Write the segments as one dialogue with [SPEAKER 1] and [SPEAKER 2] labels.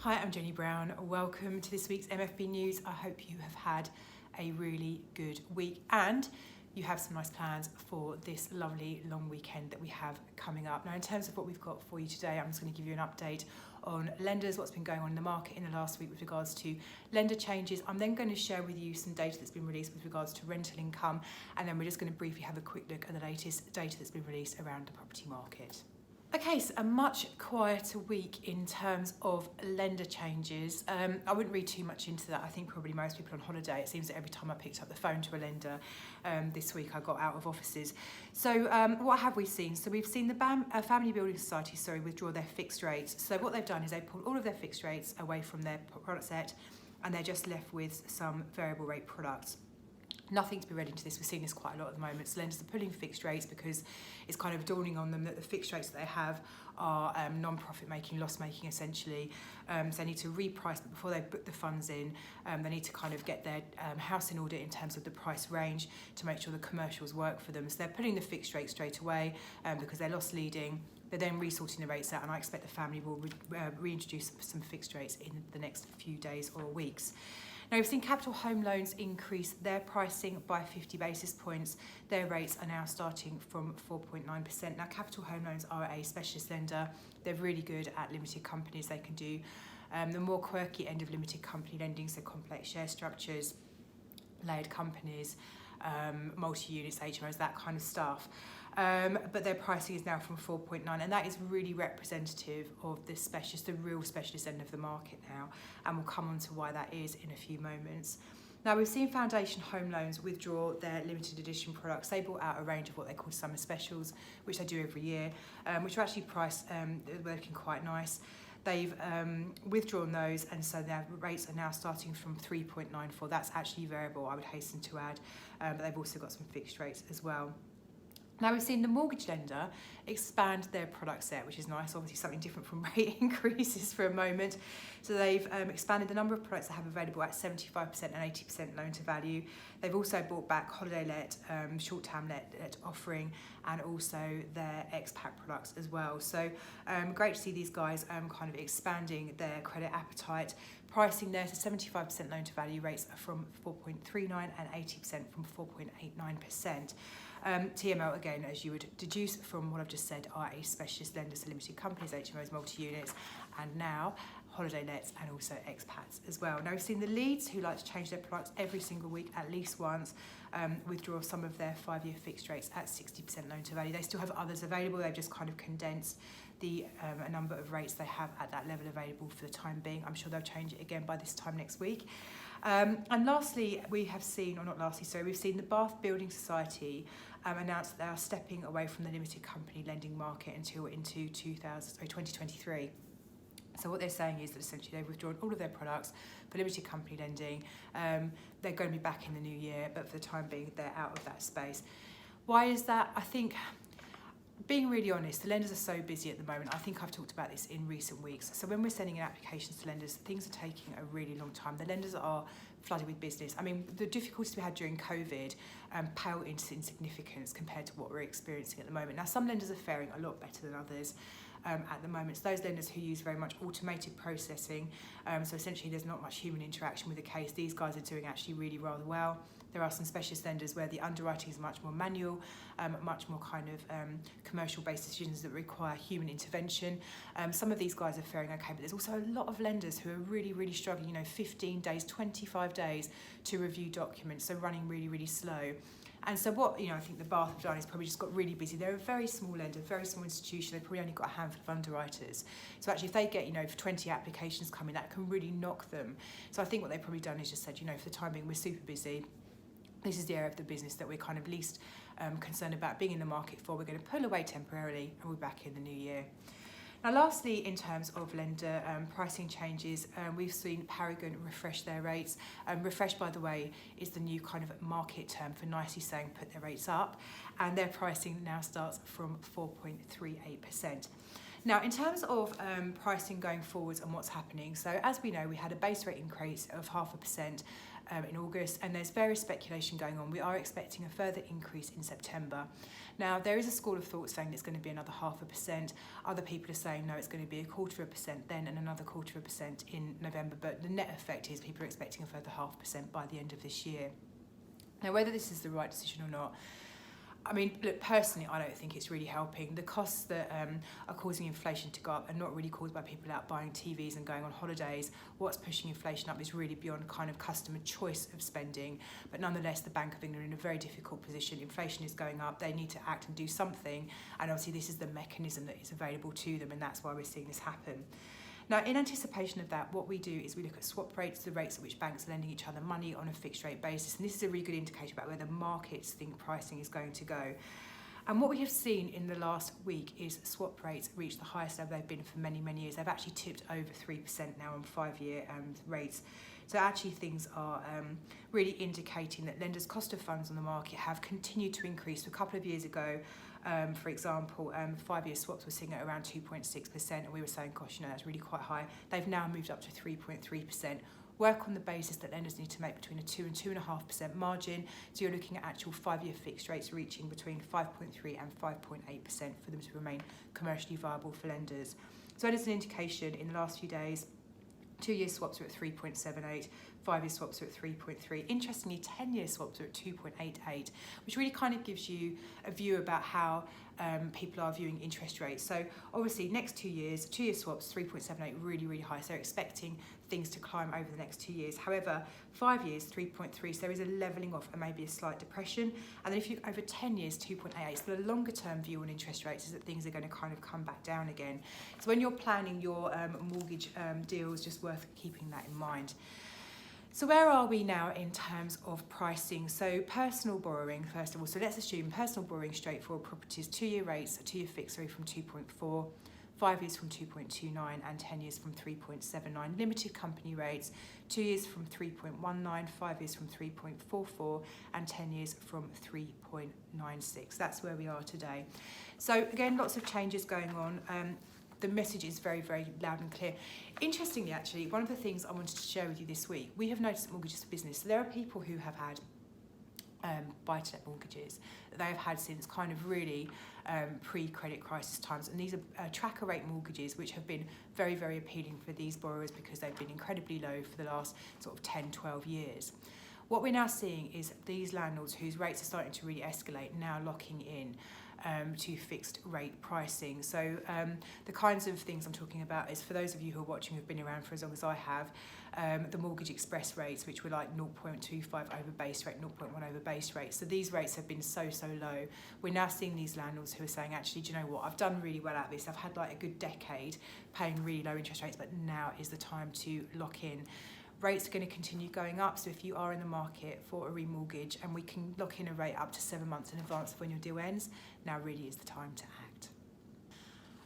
[SPEAKER 1] Hi, I'm Jenny Brown. Welcome to this week's MFB News. I hope you have had a really good week and you have some nice plans for this lovely long weekend that we have coming up. Now, in terms of what we've got for you today, I'm just going to give you an update on lenders, what's been going on in the market in the last week with regards to lender changes. I'm then going to share with you some data that's been released with regards to rental income, and then we're just going to briefly have a quick look at the latest data that's been released around the property market. Okay, so a much quieter week in terms of lender changes. I wouldn't read too much into that. I think probably most people on holiday, it seems that every time I picked up the phone to a lender this week, I got out of offices. So what have we seen? So we've seen the Family Building Society, withdraw their fixed rates. So what they've done is they pulled all of their fixed rates away from their product set, and they're just left with some variable rate products. Nothing to be read into this. We're seeing this quite a lot at the moment. So lenders are pulling fixed rates because it's kind of dawning on them that the fixed rates that they have are non-profit making, loss making essentially. So they need to reprice, but before they put the funds in, they need to kind of get their house in order in terms of the price range to make sure the commercials work for them. So they're putting the fixed rate straight away because they're loss leading. They're then resorting the rates out, and I expect the family will reintroduce some fixed rates in the next few days or weeks. Now, we've seen Capital Home Loans increase their pricing by 50 basis points. Their rates are now starting from 4.9%. Now, Capital Home Loans are a specialist lender. They're really good at limited companies. They can do the more quirky end of limited company lending, so complex share structures, layered companies, multi-units, HMOs, that kind of stuff. But their pricing is now from 4.9, and that is really representative of the real specialist end of the market now, and we'll come on to why that is in a few moments. Now, we've seen Foundation Home Loans withdraw their limited edition products. They brought out a range of what they call summer specials, which they do every year, which are actually priced, they're looking quite nice. They've withdrawn those, and so their rates are now starting from 3.94. That's actually variable, I would hasten to add, but they've also got some fixed rates as well. Now, we've seen the mortgage lender expand their product set, which is nice, obviously something different from rate increases for a moment. So they've expanded the number of products they have available at 75% and 80% loan to value. They've also brought back holiday let, short-term let offering, and also their expat products as well. So great to see these guys kind of expanding their credit appetite. Pricing there to 75% loan to value rates are from 4.39 and 80% from 4.89%. TML, again, as you would deduce from what I've just said, are a specialist lender to limited companies, HMOs, multi-units, and now holiday lets and also expats as well. Now, we've seen the leads who like to change their products every single week at least once, withdraw some of their 5-year fixed rates at 60% loan to value. They still have others available. They've just kind of condensed the number of rates they have at that level available for the time being. I'm sure they'll change it again by this time next week. And lastly, we've seen the Bath Building Society announce that they are stepping away from the limited company lending market until into 2023. So what they're saying is that essentially they've withdrawn all of their products for limited company lending. They're going to be back in the new year, but for the time being, they're out of that space. Why is that? I think, being really honest, the lenders are so busy at the moment. I think I've talked about this in recent weeks. So when we're sending in applications to lenders, things are taking a really long time. The lenders are flooded with business. I mean, the difficulties we had during COVID pale into insignificance compared to what we're experiencing at the moment. Now, some lenders are faring a lot better than others at the moment. So those lenders who use very much automated processing, so essentially there's not much human interaction with the case, these guys are doing actually really rather well. There are some specialist lenders where the underwriting is much more manual, much more kind of commercial-based decisions that require human intervention. Some of these guys are faring okay, but there's also a lot of lenders who are really, really struggling, 15 days, 25 days to review documents, so running really, really slow. And so what, I think the Bath have done is probably just got really busy. They're a very small lender, very small institution. They've probably only got a handful of underwriters. So actually if they get, 20 applications coming, that can really knock them. So I think what they've probably done is just said, for the time being, we're super busy. This is the area of the business that we're kind of least concerned about being in the market for. We're going to pull away temporarily and we're back in the new year. Now, lastly, in terms of lender pricing changes, we've seen Paragon refresh their rates. Refresh, by the way, is the new kind of market term for nicely saying put their rates up, and their pricing now starts from 4.38%. Now, in terms of pricing going forwards and what's happening, so as we know, we had a base rate increase of 0.5% in August, and there's various speculation going on. We are expecting a further increase in September. Now, there is a school of thought saying it's going to be another 0.5%. Other people are saying no, it's going to be 0.25% then and another 0.25% in November. But the net effect is people are expecting a further 0.5% by the end of this year. Now, whether this is the right decision or not, I mean, look, personally, I don't think it's really helping. The costs that are causing inflation to go up are not really caused by people out buying TVs and going on holidays. What's pushing inflation up is really beyond kind of customer choice of spending. But nonetheless, the Bank of England are in a very difficult position. Inflation is going up. They need to act and do something. And obviously, this is the mechanism that is available to them, and that's why we're seeing this happen. Now, in anticipation of that, what we do is we look at swap rates, the rates at which banks are lending each other money on a fixed rate basis. And this is a really good indicator about where the markets think pricing is going to go. And what we have seen in the last week is swap rates reach the highest level they've been for many, many years. They've actually tipped over 3% now on 5-year rates. So actually things are really indicating that lenders' cost of funds on the market have continued to increase. So a couple of years ago, for example, 5-year swaps were sitting at around 2.6%, and we were saying, gosh, that's really quite high. They've now moved up to 3.3%. Work on the basis that lenders need to make between a 2 and 2.5% margin. So you're looking at actual 5-year fixed rates reaching between 5.3 and 5.8% for them to remain commercially viable for lenders. So that is an indication in the last few days. 2-year swaps are at 3.78, 5-year swaps are at 3.3. Interestingly, 10-year swaps are at 2.88, which really kind of gives you a view about how people are viewing interest rates. So obviously, next 2 years, 2-year swaps, 3.78, really, really high. So they're expecting things to climb over the next 2 years. However, 5 years, 3.3, so there is a levelling off and maybe a slight depression. And then if you over 10 years, 2.88, so the longer term view on interest rates is that things are going to kind of come back down again. So when you're planning your mortgage deals, just worth keeping that in mind. So where are we now in terms of pricing? So personal borrowing, first of all. So let's assume personal borrowing, straightforward properties, 2-year rates, 2-year fixed rate from 2.4, 5 years from 2.29 and 10 years from 3.79. Limited company rates, 2 years from 3.19, 5 years from 3.44 and 10 years from 3.96. That's where we are today. So again, lots of changes going on. The message is very, very loud and clear. Interestingly, actually, one of the things I wanted to share with you this week, we have noticed at Mortgages for Business, so there are people who have had buy-to-let mortgages that they have had since kind of really pre-credit crisis times. And these are tracker rate mortgages, which have been very, very appealing for these borrowers because they've been incredibly low for the last sort of 10, 12 years. What we're now seeing is these landlords whose rates are starting to really escalate now locking in to fixed rate pricing. So the kinds of things I'm talking about is, for those of you who are watching who've been around for as long as I have, the mortgage express rates, which were like 0.25 over base rate, 0.1 over base rate. So these rates have been so low. We're now seeing these landlords who are saying, actually, do you know what, I've done really well at this. I've had like a good decade paying really low interest rates, but now is the time to lock in. Rates are going to continue going up, so if you are in the market for a remortgage and we can lock in a rate up to 7 months in advance of when your deal ends, now really is the time to act.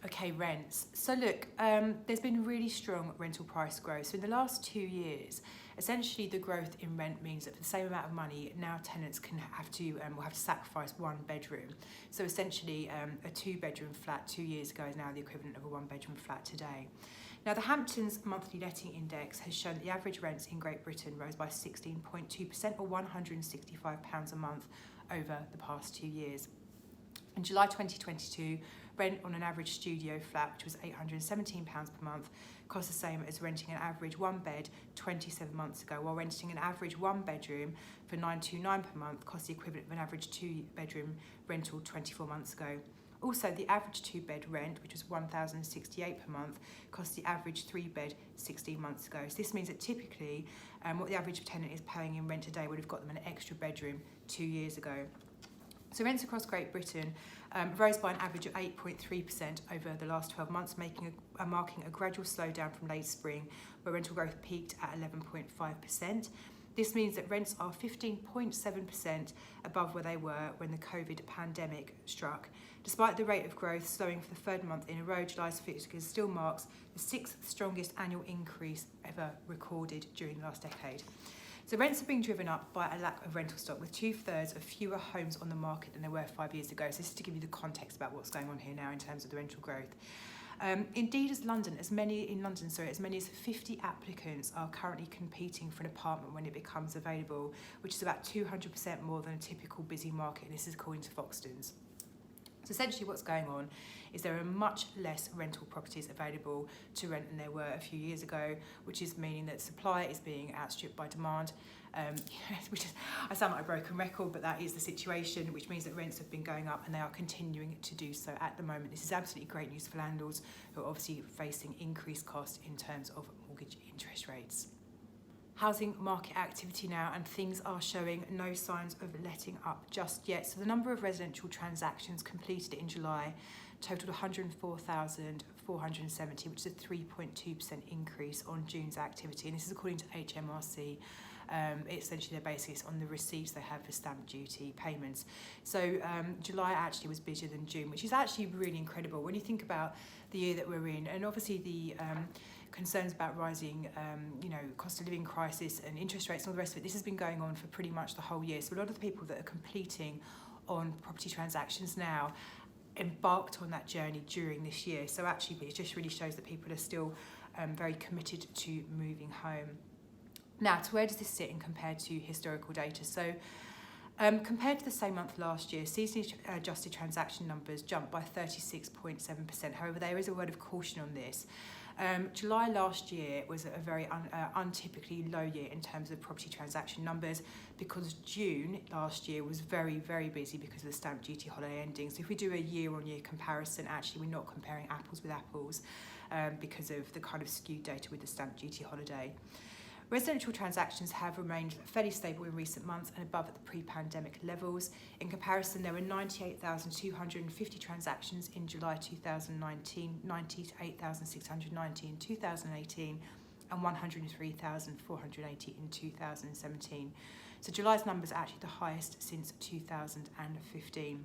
[SPEAKER 1] Okay, rents. So look, there's been really strong rental price growth. So in the last 2 years, essentially the growth in rent means that for the same amount of money, now tenants can have to will have to sacrifice 1 bedroom. So essentially, a 2-bedroom flat 2 years ago is now the equivalent of a 1-bedroom flat today. Now, the Hamptons monthly letting index has shown that the average rents in Great Britain rose by 16.2% or £165 a month over the past 2 years. In July 2022, rent on an average studio flat, which was £817 per month, cost the same as renting an average 1-bed 27 months ago, while renting an average 1-bedroom for £929 per month cost the equivalent of an average 2-bedroom rental 24 months ago. Also, the average 2-bed rent, which was £1,068 per month, cost the average 3-bed 16 months ago. So this means that typically what the average tenant is paying in rent today would have got them an extra bedroom 2 years ago. So rents across Great Britain rose by an average of 8.3% over the last 12 months, marking a gradual slowdown from late spring, where rental growth peaked at 11.5%. This means that rents are 15.7% above where they were when the COVID pandemic struck. Despite the rate of growth slowing for the 3rd month in a row, July's figures still marks the 6th strongest annual increase ever recorded during the last decade. So rents are being driven up by a lack of rental stock, with 2/3 of fewer homes on the market than there were 5 years ago. So this is to give you the context about what's going on here now in terms of the rental growth. Indeed, as many as 50 applicants are currently competing for an apartment when it becomes available, which is about 200% more than a typical busy market, and this is according to Foxtons. So essentially what's going on is there are much less rental properties available to rent than there were a few years ago, which is meaning that supply is being outstripped by demand. I sound like a broken record, but that is the situation, which means that rents have been going up and they are continuing to do so at the moment. This is absolutely great news for landlords who are obviously facing increased costs in terms of mortgage interest rates. Housing market activity now, and things are showing no signs of letting up just yet. So the number of residential transactions completed in July totaled 104,470, which is a 3.2% increase on June's activity, and this is according to HMRC. It's essentially their basis on the receipts they have for stamp duty payments. So July actually was busier than June, which is actually really incredible when you think about the year that we're in, and obviously the concerns about rising, cost of living crisis and interest rates and all the rest of it. This has been going on for pretty much the whole year. So a lot of the people that are completing on property transactions now embarked on that journey during this year. So actually it just really shows that people are still very committed to moving home. Now, to where does this sit in compared to historical data? So compared to the same month last year, seasonally adjusted transaction numbers jumped by 36.7%. However, there is a word of caution on this. July last year was a very untypically low year in terms of property transaction numbers, because June last year was very, very busy because of the stamp duty holiday ending. So if we do a year-on-year comparison, actually we're not comparing apples with apples because of the kind of skewed data with the stamp duty holiday. Residential transactions have remained fairly stable in recent months and above the pre-pandemic levels. In comparison, there were 98,250 transactions in July 2019, 98,690 in 2018, and 103,480 in 2017. So July's numbers are actually the highest since 2015.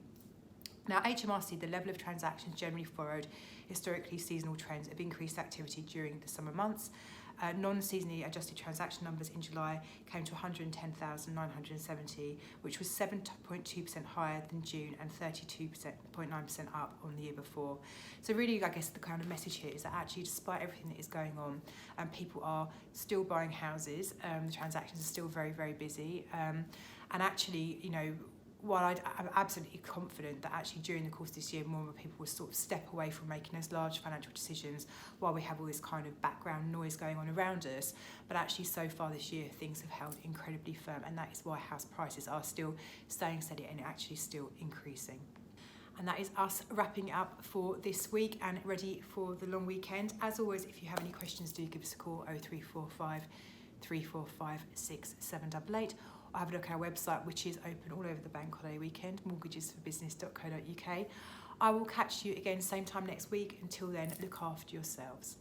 [SPEAKER 1] Now, HMRC, the level of transactions generally followed historically seasonal trends of increased activity during the summer months. Non-seasonally adjusted transaction numbers in July came to 110,970, which was 7.2% higher than June and 32.9% up on the year before. So really, I guess the kind of message here is that actually, despite everything that is going on, people are still buying houses, the transactions are still very, very busy, and actually, while I'm absolutely confident that actually during the course of this year, more and more people will sort of step away from making those large financial decisions while we have all this kind of background noise going on around us. But actually so far this year, things have held incredibly firm, and that is why house prices are still staying steady and actually still increasing. And that is us wrapping up for this week and ready for the long weekend. As always, if you have any questions, do give us a call, 0345 345 6788. Or have a look at our website, which is open all over the bank holiday weekend, mortgagesforbusiness.co.uk. I will catch you again same time next week. Until then, look after yourselves.